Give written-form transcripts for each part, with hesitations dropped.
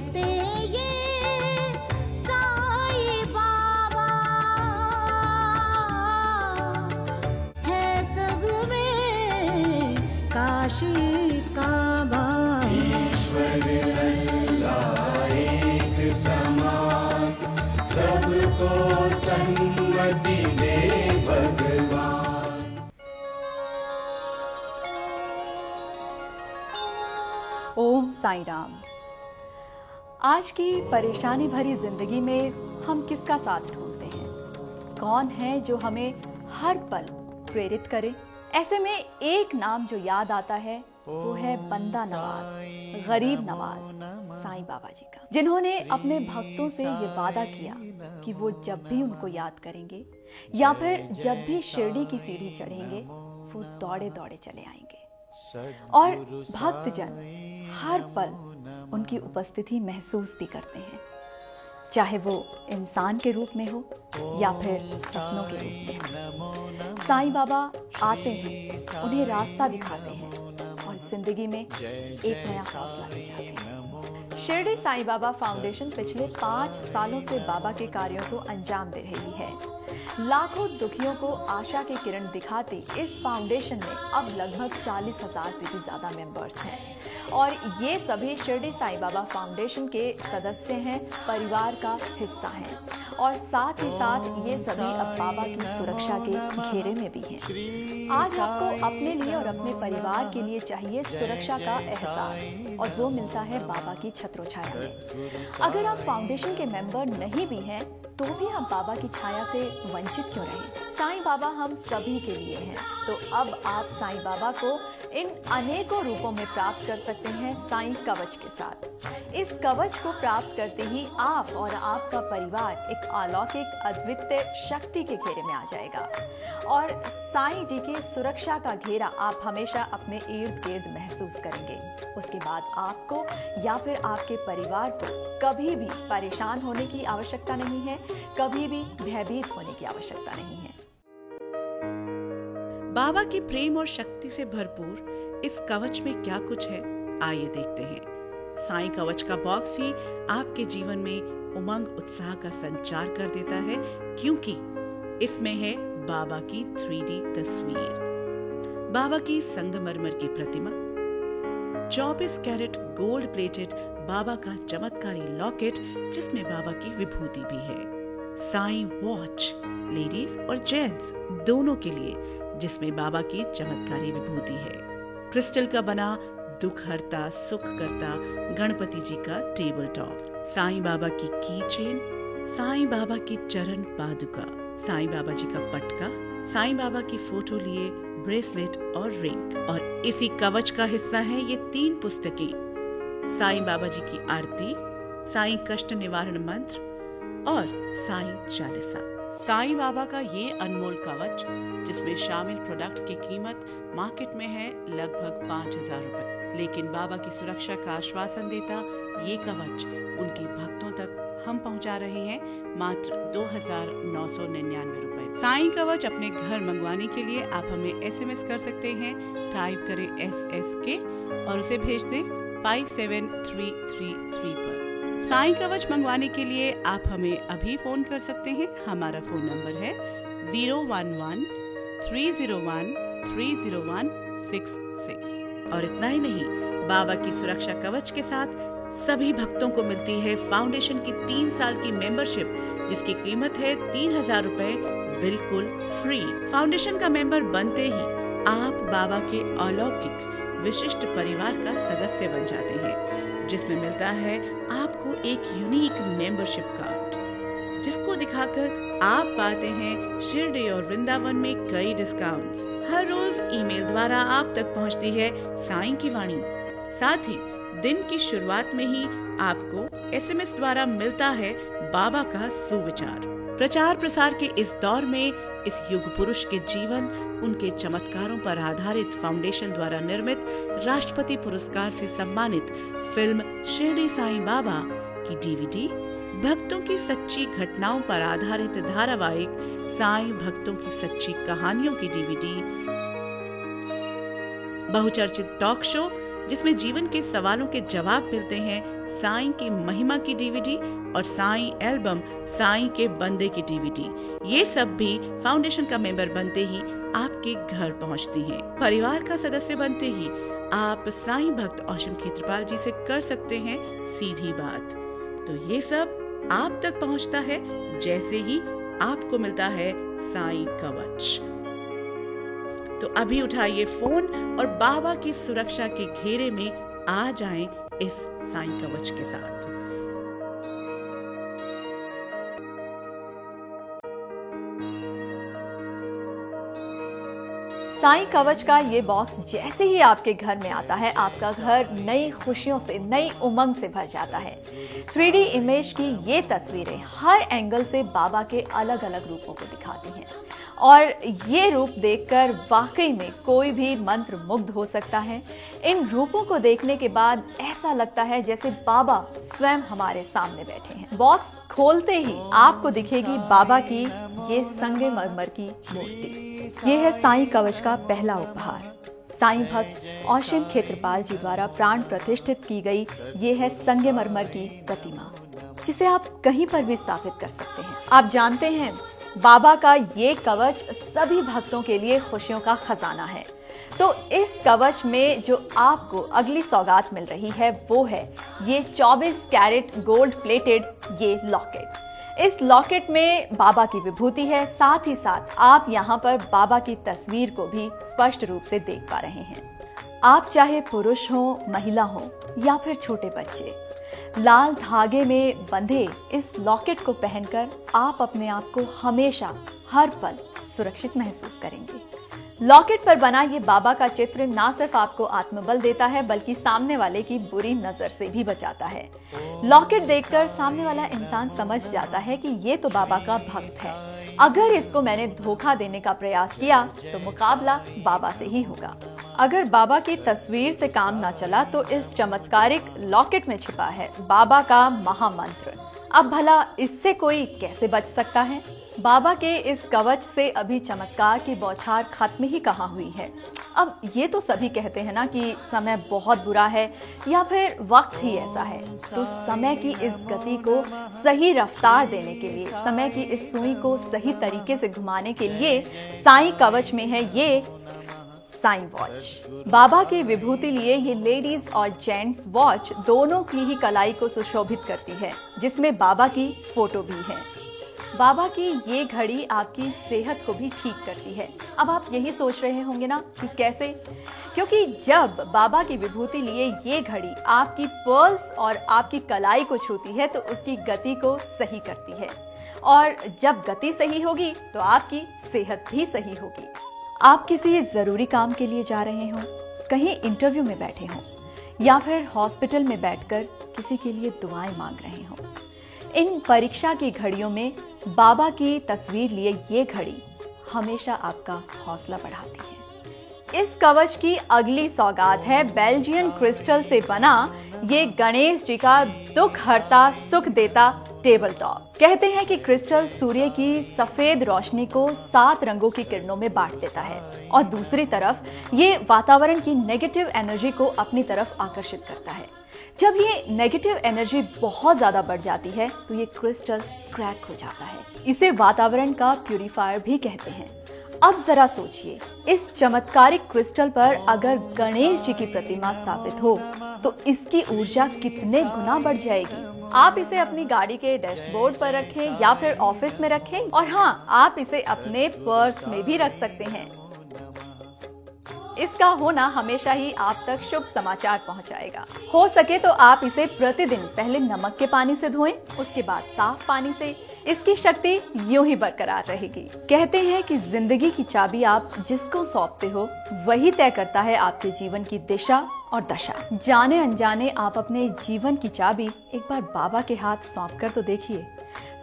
देते ये साईं बाबा, है सब में काशी काबा। ईश्वर अल्लाह एक समान, सबको सन्मति दे भगवान। ओम साईं राम। आज की परेशानी भरी जिंदगी में हम किसका साथ ढूंढते हैं? कौन है जो हमें हर पल प्रेरित करे? ऐसे में एक नाम जो याद आता है वो है बंदा नवाज, गरीब नवाज साईं बाबा जी का, जिन्होंने अपने भक्तों से ये वादा किया कि वो जब भी उनको याद करेंगे या फिर जब भी शिरडी की सीढ़ी चढ़ेंगे वो दौड़े दौड़े चले आएंगे और भक्तजन हर पल उनकी उपस्थिति महसूस भी करते हैं, चाहे वो इंसान के रूप में हो या फिर सपनों के रूप में। साईं बाबा आते हैं, उन्हें रास्ता दिखाते हैं और जिंदगी में एक नया फैसला ले जाते हैं। शिरडी साईं बाबा फाउंडेशन पिछले 5 सालों से बाबा के कार्यों को अंजाम दे रही है। लाखों दुखियों को आशा की किरण दिखाती इस फाउंडेशन में अब लगभग 40,000 से भी ज्यादा मेंबर्स हैं और ये सभी शिरडी साईं बाबा फाउंडेशन के सदस्य हैं, परिवार का हिस्सा हैं और साथ ही साथ ये सभी अब बाबा की सुरक्षा के घेरे में भी हैं। आज आपको अपने लिए और अपने परिवार के लिए चाहिए सुरक्षा का एहसास और वो मिलता है बाबा की छत्रोछाया में। अगर आप फाउंडेशन के मेंबर नहीं भी हैं तो भी आप बाबा की छाया से वंचित क्यों रहें? साईं बाबा हम सभी के लिए हैं, तो अब आप साईं बाबा को इन अनेकों रूपों में प्राप्त कर सकते हैं साईं कवच के साथ। इस कवच को प्राप्त करते ही आप और आपका परिवार एक अलौकिक अद्वितीय शक्ति के घेरे में आ जाएगा और साईं जी की सुरक्षा का घेरा आप हमेशा अपने इर्द गिर्द महसूस करेंगे। उसके बाद आपको या फिर आपके परिवार को कभी भी परेशान होने की आवश्यकता नहीं है, कभी भी भयभीत होने की आवश्यकता नहीं है। बाबा की प्रेम और शक्ति से भरपूर इस कवच में क्या कुछ है, आइए देखते हैं। साईं कवच का बॉक्स ही आपके जीवन में उमंग उत्साह का संचार कर देता है, क्योंकि इसमें है बाबा की 3D तस्वीर, बाबा की संगमरमर की प्रतिमा, 24 कैरेट गोल्ड प्लेटेड बाबा का चमत्कारी लॉकेट जिसमें बाबा की विभूति भी है, साईं वॉच लेडीज और जेंट्स दोनों के लिए जिसमें बाबा की चमत्कारी विभूति है, क्रिस्टल का बना दुख हरता सुख करता गणपति जी का टेबल टॉप, साईं बाबा की की चेन, साईं बाबा की चरण पादुका, साईं बाबा जी का पटका, साईं बाबा की फोटो लिए ब्रेसलेट और रिंग। और इसी कवच का हिस्सा है ये 3 पुस्तकें, साईं बाबा जी की आरती, साईं कष्ट निवारण मंत्र और साईं चालीसा। साईं बाबा का ये अनमोल कवच जिसमें शामिल प्रोडक्ट्स की कीमत मार्केट में है लगभग 5,000 रुपए, लेकिन बाबा की सुरक्षा का आश्वासन देता ये कवच उनके भक्तों तक हम पहुंचा रहे हैं मात्र 2,999 रुपए। साईं कवच अपने घर मंगवाने के लिए आप हमें SMS कर सकते हैं, टाइप करें SSK और उसे भेज दें 57333 पर। साईं कवच मंगवाने के लिए आप हमें अभी फोन कर सकते हैं, हमारा फोन नंबर है 011-301-30166। और इतना ही नहीं, बाबा की सुरक्षा कवच के साथ सभी भक्तों को मिलती है फाउंडेशन की 3 साल की मेंबरशिप जिसकी कीमत है 3,000 रुपए बिल्कुल फ्री। फाउंडेशन का मेंबर बनते ही आप बाबा के अलौकिक विशिष्ट परिवार का सदस्य बन जाते हैं, जिसमें मिलता है आपको एक यूनिक मेंबरशिप कार्ड जिसको दिखाकर आप पाते हैं शिरडी और वृंदावन में कई डिस्काउंट्स। हर रोज ईमेल द्वारा आप तक पहुंचती है साईं की वाणी। साथ ही दिन की शुरुआत में ही आपको SMS द्वारा मिलता है बाबा का सुविचार। प्रचार प्रसार के इस दौर में इस युग पुरुष के जीवन, उनके चमत्कारों पर आधारित फाउंडेशन द्वारा निर्मित राष्ट्रपति पुरस्कार से सम्मानित फिल्म शिरडी साईं बाबा की DVD, भक्तों की सच्ची घटनाओं पर आधारित धारावाहिक साईं भक्तों की सच्ची कहानियों की DVD, बहुचर्चित टॉक शो जिसमें जीवन के सवालों के जवाब मिलते हैं। साईं की महिमा की डीवीडी और साईं एल्बम साईं के बंदे की डीवीडी, ये सब भी फाउंडेशन का मेंबर बनते ही आपके घर पहुंचती हैं। परिवार का सदस्य बनते ही आप साईं भक्त औशम खेत्रपाल जी से कर सकते हैं सीधी बात। तो ये सब आप तक पहुंचता है जैसे ही आपको मिलता है साईं कवच। तो अभी उठाइए फोन और बाबा की सुरक्षा के घेरे में आ जाएं इस साईं कवच के साथ। साईं कवच का ये बॉक्स जैसे ही आपके घर में आता है, आपका घर नई खुशियों से, नई उमंग से भर जाता है। 3D इमेज की ये तस्वीरें हर एंगल से बाबा के अलग अलग रूपों को दिखाती हैं और ये रूप देखकर वाकई में कोई भी मंत्र मुग्ध हो सकता है। इन रूपों को देखने के बाद ऐसा लगता है जैसे बाबा स्वयं हमारे सामने बैठे हैं। बॉक्स खोलते ही आपको दिखेगी बाबा की ये संगमरमर की मूर्ति। ये है साईं कवच का पहला उपहार। साईं भक्त औशम खेत्रपाल जी द्वारा प्राण प्रतिष्ठित की गई ये है संगमरमर की प्रतिमा, जिसे आप कहीं पर भी स्थापित कर सकते हैं। आप जानते हैं बाबा का ये कवच सभी भक्तों के लिए खुशियों का खजाना है। तो इस कवच में जो आपको अगली सौगात मिल रही है वो है ये 24 कैरेट गोल्ड प्लेटेड ये लॉकेट। इस लॉकेट में बाबा की विभूति है, साथ ही साथ आप यहाँ पर बाबा की तस्वीर को भी स्पष्ट रूप से देख पा रहे हैं। आप चाहे पुरुष हो, महिला हो या फिर छोटे बच्चे, लाल धागे में बंधे इस लॉकेट को पहनकर आप अपने आप को हमेशा हर पल सुरक्षित महसूस करेंगे। लॉकेट पर बना ये बाबा का चित्र ना सिर्फ आपको आत्मबल देता है बल्कि सामने वाले की बुरी नजर से भी बचाता है। लॉकेट देखकर सामने वाला इंसान समझ जाता है कि ये तो बाबा का भक्त है। अगर इसको मैंने धोखा देने का प्रयास किया तो मुकाबला बाबा से ही होगा। अगर बाबा की तस्वीर से काम ना चला तो इस चमत्कारिक लॉकेट में छिपा है बाबा का महामंत्र। अब भला इससे कोई कैसे बच सकता है? बाबा के इस कवच से अभी चमत्कार की बौछार खत्म ही कहाँ हुई है। अब ये तो सभी कहते हैं ना कि समय बहुत बुरा है या फिर वक्त ही ऐसा है। तो समय की इस गति को सही रफ्तार देने के लिए, समय की इस सुई को सही तरीके से घुमाने के लिए साईं कवच में है ये साईं वॉच। बाबा की विभूति लिए ये लेडीज और जेंट्स वॉच दोनों की ही कलाई को सुशोभित करती है, जिसमें बाबा की फोटो भी है। बाबा की ये घड़ी आपकी सेहत को भी ठीक करती है। अब आप यही सोच रहे होंगे ना कि कैसे? क्योंकि जब बाबा की विभूति लिए ये घड़ी आपकी पल्स और आपकी कलाई को छूती है तो उसकी गति को सही करती है, और जब गति सही होगी तो आपकी सेहत भी सही होगी। आप किसी जरूरी काम के लिए जा रहे हो, कहीं इंटरव्यू में बैठे हो या फिर हॉस्पिटल में बैठकर किसी के लिए दुआएं मांग रहे हो, इन परीक्षा की घड़ियों में बाबा की तस्वीर लिए ये घड़ी हमेशा आपका हौसला बढ़ाती है। इस कवच की अगली सौगात है बेल्जियन क्रिस्टल से बना ये गणेश जी का दुख हरता सुख देता टेबल टॉप। कहते हैं कि क्रिस्टल सूर्य की सफेद रोशनी को 7 रंगों की किरणों में बांट देता है और दूसरी तरफ ये वातावरण की नेगेटिव एनर्जी को अपनी तरफ आकर्षित करता है। जब ये नेगेटिव एनर्जी बहुत ज्यादा बढ़ जाती है तो ये क्रिस्टल क्रैक हो जाता है। इसे वातावरण का प्यूरिफायर भी कहते हैं। अब जरा सोचिए, इस चमत्कारिक क्रिस्टल पर अगर गणेश जी की प्रतिमा स्थापित हो तो इसकी ऊर्जा कितने गुना बढ़ जाएगी। आप इसे अपनी गाड़ी के डैशबोर्ड पर रखें या फिर ऑफिस में रखें, और हाँ, आप इसे अपने पर्स में भी रख सकते हैं। इसका होना हमेशा ही आप तक शुभ समाचार पहुंचाएगा। हो सके तो आप इसे प्रतिदिन पहले नमक के पानी से धोएं, उसके बाद साफ पानी से। इसकी शक्ति यूं ही बरकरार रहेगी। कहते हैं कि जिंदगी की चाबी आप जिसको सौंपते हो वही तय करता है आपके जीवन की दिशा और दशा। जाने अनजाने आप अपने जीवन की चाबी एक बार बाबा के हाथ सौंप कर तो देखिए,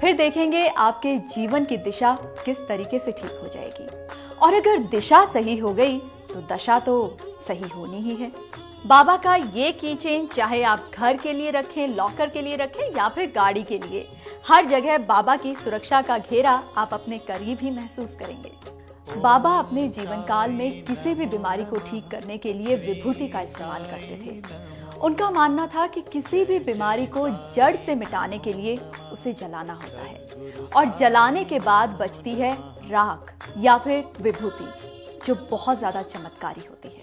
फिर देखेंगे आपके जीवन की दिशा किस तरीके से ठीक हो जाएगी। और अगर दिशा सही हो गई तो दशा तो सही होनी ही है। बाबा का ये कीचेन चाहे आप घर के लिए रखें, लॉकर के लिए रखें या फिर गाड़ी के लिए, हर जगह बाबा की सुरक्षा का घेरा आप अपने करीब ही महसूस करेंगे। बाबा अपने जीवन काल में किसी भी बीमारी को ठीक करने के लिए विभूति का इस्तेमाल करते थे। उनका मानना था कि किसी भी बीमारी को जड़ से मिटाने के लिए उसे जलाना होता है और जलाने के बाद बचती है राख या फिर विभूति, जो बहुत ज्यादा चमत्कारी होती है।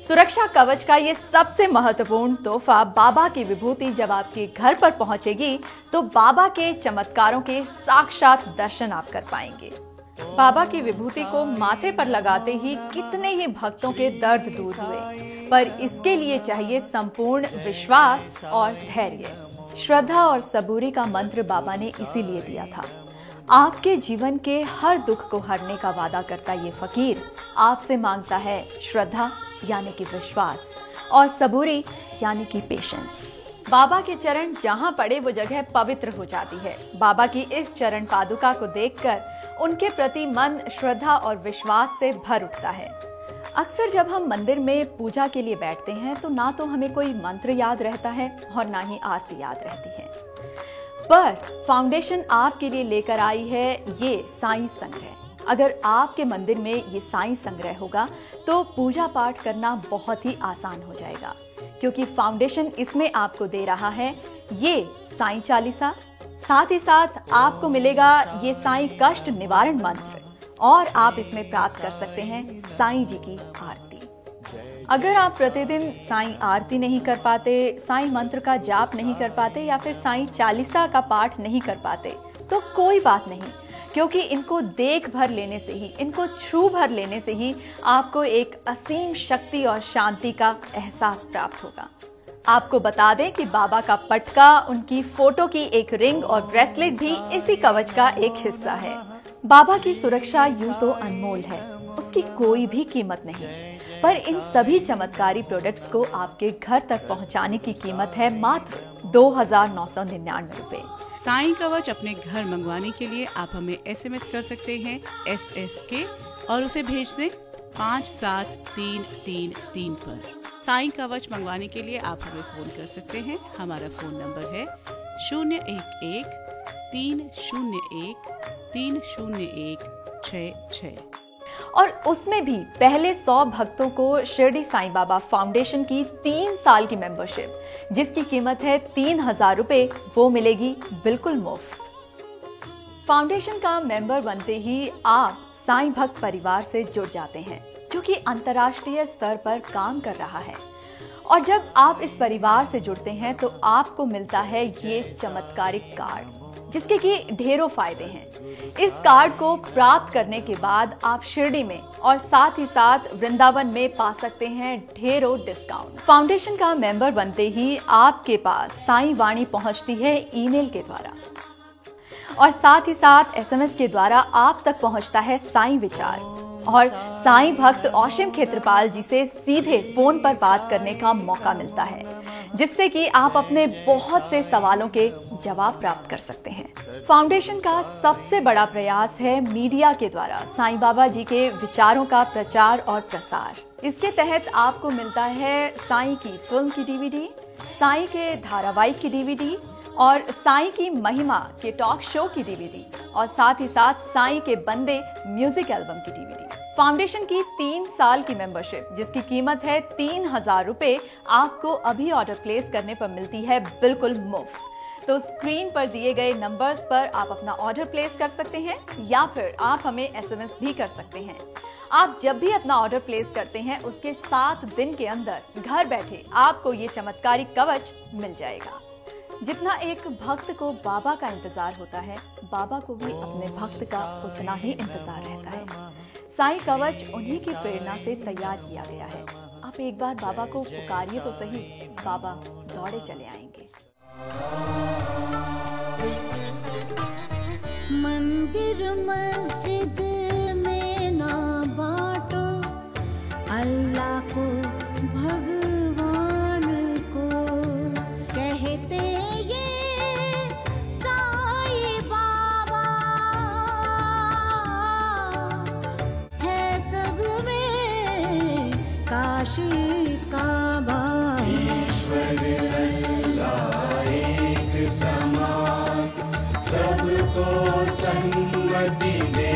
सुरक्षा कवच का ये सबसे महत्वपूर्ण तोहफा बाबा की विभूति जब आपके घर पर पहुंचेगी तो बाबा के चमत्कारों के साक्षात दर्शन आप कर पाएंगे। बाबा की विभूति को माथे पर लगाते ही कितने ही भक्तों के दर्द दूर हुए, पर इसके लिए चाहिए संपूर्ण विश्वास और धैर्य। श्रद्धा और सबूरी का मंत्र बाबा ने इसीलिए दिया था। आपके जीवन के हर दुख को हरने का वादा करता ये फकीर आपसे मांगता है श्रद्धा यानी कि विश्वास और सबूरी यानी कि पेशेंस। बाबा के चरण जहां पड़े वो जगह पवित्र हो जाती है। बाबा की इस चरण पादुका को देखकर उनके प्रति मन श्रद्धा और विश्वास से भर उठता है। अक्सर जब हम मंदिर में पूजा के लिए बैठते हैं तो ना तो हमें कोई मंत्र याद रहता है और ना ही आरती याद रहती है, पर फाउंडेशन आपके लिए लेकर आई है ये साईं संग्रह। अगर आपके मंदिर में ये साईं संग्रह होगा तो पूजा पाठ करना बहुत ही आसान हो जाएगा, क्योंकि फाउंडेशन इसमें आपको दे रहा है ये साईं चालीसा, साथ ही साथ आपको मिलेगा ये साईं कष्ट निवारण मंत्र और आप इसमें प्राप्त कर सकते हैं साईं जी की आरती। अगर आप प्रतिदिन साईं आरती नहीं कर पाते, साईं मंत्र का जाप नहीं कर पाते या फिर साईं चालीसा का पाठ नहीं कर पाते तो कोई बात नहीं, क्योंकि इनको देख भर लेने से ही, इनको छू भर लेने से ही आपको एक असीम शक्ति और शांति का एहसास प्राप्त होगा। आपको बता दें कि बाबा का पटका, उनकी फोटो की एक रिंग और ब्रेसलेट भी इसी कवच का एक हिस्सा है। बाबा की सुरक्षा यूं तो अनमोल है, उसकी कोई भी कीमत नहीं, पर इन सभी चमत्कारी प्रोडक्ट्स को आपके घर तक पहुंचाने की कीमत है मात्र 2,999 रुपए। साईं कवच अपने घर मंगवाने के लिए आप हमें SMS कर सकते हैं SSK और उसे भेज दें 57333 पर। साईं कवच मंगवाने के लिए आप हमें फोन कर सकते हैं। हमारा फोन नंबर है 011-301-301-66 और उसमें भी पहले 100 भक्तों को शिरडी साईं बाबा फाउंडेशन की 3 साल की मेंबरशिप, जिसकी कीमत है 3,000 रुपए, वो मिलेगी बिल्कुल मुफ्त। फाउंडेशन का मेंबर बनते ही आप साईं भक्त परिवार से जुड़ जाते हैं, जो कि अंतर्राष्ट्रीय स्तर पर काम कर रहा है। और जब आप इस परिवार से जुड़ते हैं तो आपको मिलता है ये चमत्कारिक कार्ड, जिसके कि ढेरों फायदे हैं। इस कार्ड को प्राप्त करने के बाद आप शिरडी में और साथ ही साथ वृंदावन में पा सकते हैं ढेरों डिस्काउंट। फाउंडेशन का मेंबर बनते ही आपके पास साईं वाणी पहुंचती है ईमेल के द्वारा, और साथ ही साथ SMS के द्वारा आप तक पहुंचता है साईं विचार, और साईं भक्त औशिम खेत्रपाल जी से सीधे फोन पर बात करने का मौका मिलता है, जिससे कि आप अपने बहुत से सवालों के जवाब प्राप्त कर सकते हैं। फाउंडेशन का सबसे बड़ा प्रयास है मीडिया के द्वारा साईं बाबा जी के विचारों का प्रचार और प्रसार। इसके तहत आपको मिलता है साईं की फिल्म की DVD, साईं के धारावाहिक की DVD और साईं की महिमा के टॉक शो की DVD, और साथ ही साथ साईं के बंदे म्यूजिक एल्बम की DVD। फाउंडेशन की 3 साल की मेंबरशिप, जिसकी कीमत है 3,000 रुपए, आपको अभी ऑर्डर प्लेस करने पर मिलती है बिल्कुल मुफ्त। तो स्क्रीन पर दिए गए नंबर्स पर आप अपना ऑर्डर प्लेस कर सकते हैं या फिर आप हमें SMS भी कर सकते हैं। आप जब भी अपना ऑर्डर प्लेस करते हैं उसके 7 दिन के अंदर घर बैठे आपको ये चमत्कारी कवच मिल जाएगा। जितना एक भक्त को बाबा का इंतजार होता है, बाबा को भी अपने भक्त का उतना ही इंतजार रहता है। साईं कवच उन्हीं की प्रेरणा से तैयार किया गया है। आप एक बार बाबा को पुकारिए तो सही, बाबा दौड़े चले आएंगे। मंदिर मस्जिद में ना बांटो अल्लाह को भगवान को, कहते ये साईं बाबा है सब में काशी काबा। ईश्वर अल्लाह एक समान, सबको सन्मति दे